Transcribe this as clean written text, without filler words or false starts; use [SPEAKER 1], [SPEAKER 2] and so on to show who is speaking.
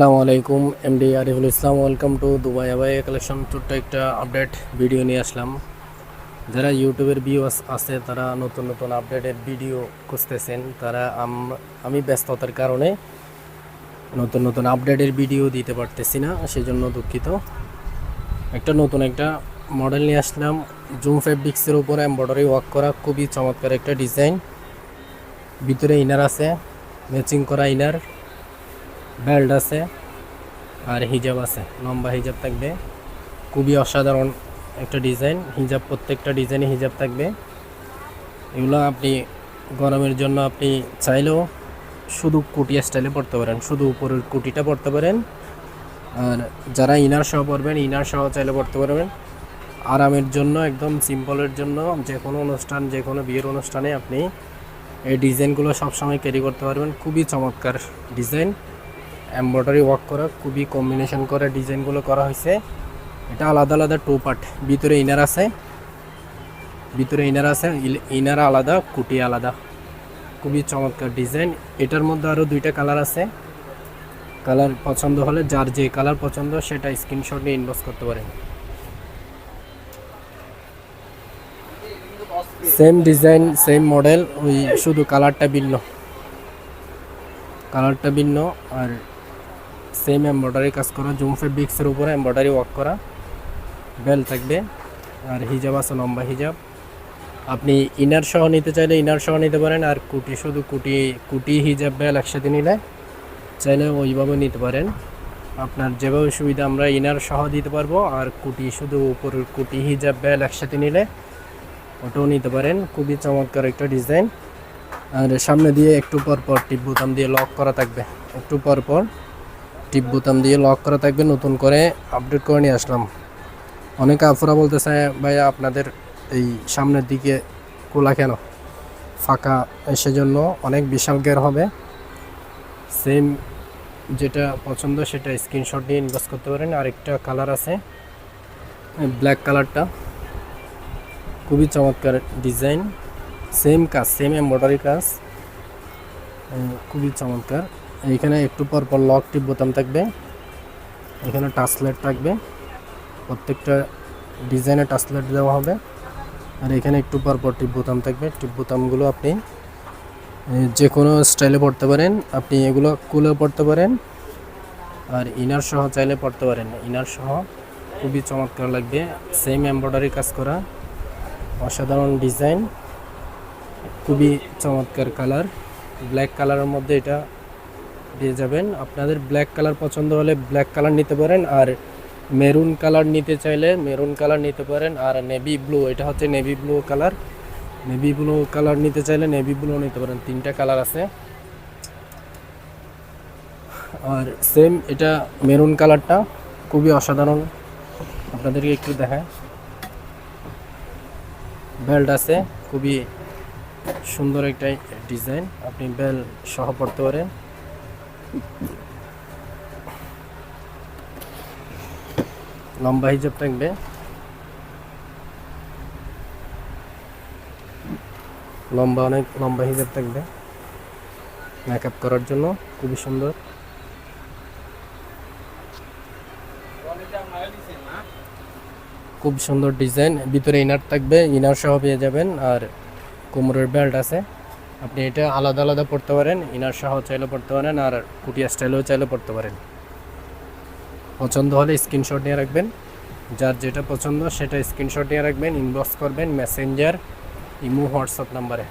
[SPEAKER 1] আসসালামু আলাইকুম, MD Ariful Islam. Welcome to Dubai আবাই কালেকশন। ছোট্ট একটা আপডেট ভিডিও নিয়ে আসলাম। যারা ইউটিউবের ভিউয়ার্স আছে তারা নতুন নতুন আপডেটের ভিডিও খুঁজতেছেন, তারা আমি ব্যস্ততার কারণে নতুন নতুন আপডেটের ভিডিও দিতে পারতেছি না, সেজন্য দুঃখিত। নতুন একটা মডেল নিয়ে আসলাম। জুম ফেব্রিক্সের উপর এমব্রয়ডারি ওয়ার্ক করা, খুবই চমৎকার একটা ডিজাইন। ভিতরে ইনার আছে, ম্যাচিং করা ইনার, বেল্ট আছে আর হিজাব আছে, লম্বা হিজাব থাকবে। খুবই অসাধারণ একটা ডিজাইন। হিজাব, প্রত্যেকটা ডিজাইনে হিজাব থাকবে। এগুলো আপনি গরমের জন্য আপনি চাইলেও শুধু কুটি স্টাইলে পরতে পারেন, শুধু উপরের কুটিটা পরতে পারেন। আর যারা ইনার সহ পরবেন, ইনার সহ চাইলে পরতে পারবেন। আরামের জন্য, একদম সিম্পলের জন্য, যে কোনো অনুষ্ঠান, যে কোনো বিয়ের অনুষ্ঠানে আপনি এই ডিজাইনগুলো সবসময় ক্যারি করতে পারবেন। খুবই চমৎকার ডিজাইন, এমব্রয়ডারি ওয়ার্ক করা, খুবই কম্বিনেশন করে ডিজাইনগুলো করা হয়েছে। এটা আলাদা আলাদা টু পার্ট। ভিতরে ইনার আছে, ইনার আলাদা, কুটি আলাদা। খুবই চমৎকার ডিজাইন। এটার মধ্যে আরও দুইটা কালার আছে। কালার পছন্দ হলে, যার যে কালার পছন্দ সেটা স্ক্রিনশট নিয়ে ইনবক্স করতে পারেন। সেম ডিজাইন, সেম মডেল, ওই শুধু কালারটা ভিন্ন। আর সেম এমব্রয়ডারি কাজ করা, জুম ফেব্রিক্সের উপরে এমব্রয়ডারি ওয়ার্ক করা। বেল থাকবে আর হিজাব আছে, লম্বা হিজাব। আপনি ইনার সহ নিতে চাইলে ইনার সহ নিতে পারেন, আর শুধু কুটি হিজাব বেল একসাথে নিলে চাইলে ওইভাবে নিতে পারেন। আপনার যেভাবে সুবিধা, আমরা ইনার সহ দিতে পারবো, আর শুধু উপরের কুটি হিজাব বেল একসাথে নিলে ওটাও নিতে পারেন। খুবই চমৎকার একটা ডিজাইন। আর সামনে দিয়ে একটু পরপর টিপ বোতাম দিয়ে লক করা থাকবে, নতুন করে আপডেট করে নিয়ে আসলাম। অনেকে আপুরা বলতেছে, ভাইয়া আপনাদের এই সামনের দিকে খোলা কেন, ফাঁকা, সেজন্য অনেক বিশাল গের হবে। সেম যেটা পছন্দ সেটা স্ক্রিনশট দিয়ে ইনবক্স করতে পারেন। আরেকটা কালার আছে, ব্ল্যাক কালারটা, খুবই চমৎকার ডিজাইন। সেম কাজ, সেম এমব্রয়ডারি কাজ, খুবই চমৎকার। এইখানে একটু পরপর লক টিপ বোতাম থাকবে, এখানে টাচলাইট থাকবে, প্রত্যেকটা ডিজাইনে টাচলাইট দেওয়া হবে। আর এখানে একটু পরপর টিপ বোতাম থাকবে। টিপ বোতামগুলো আপনি যে কোনো স্টাইলে পড়তে পারেন। আপনি এগুলো খুলে পড়তে পারেন, আর ইনার সহ চাইলে পড়তে পারেন। ইনার সহ খুবই চমৎকার লাগবে। সেম এমব্রয়ডারি কাজ করা, অসাধারণ ডিজাইন, খুবই চমৎকার কালার। ব্ল্যাক কালারের মধ্যে এটা পেয়ে যাবেন। আপনাদের ব্ল্যাক কালার পছন্দ হলে ব্ল্যাক কালার নিতে পারেন, আর মেরুন কালার নিতে চাইলে মেরুন কালার নিতে পারেন। আর নেভি ব্লু, এটা হচ্ছে নেভি ব্লু কালার নিতে চাইলে নেভি ব্লু নিতে পারেন। তিনটা কালার আছে। আর সেম এটা মেরুন কালারটা খুবই অসাধারণ, আপনাদেরকে একটু দেখায়। বেল্ট আছে, খুবই সুন্দর একটা ডিজাইন, আপনি বেল সহ পড়তে পারেন। লম্বা হিজাব থাকবে, অনেক লম্বা হিজাব থাকবে মেকআপ করার জন্য, খুবই সুন্দর। খুব সুন্দর ডিজাইন। ভিতরে ইনার থাকবে, ইনার সহ পেয়ে যাবেন। আর কোমরের বেল্ট আছে, আপনি এটা আলাদা আলাদা পড়তে পারেন, ইনার সহ চাইলে পড়তে পারেন, আর কুটিয়া স্টাইলেও চাইলে পড়তে পারেন। পছন্দ হলে স্ক্রিনশট নিয়ে রাখবেন, যার যেটা পছন্দ সেটা স্ক্রিনশট নিয়ে রাখবেন, ইনবক্স করবেন মেসেঞ্জার, ইমো, হোয়াটসঅ্যাপ নাম্বারে।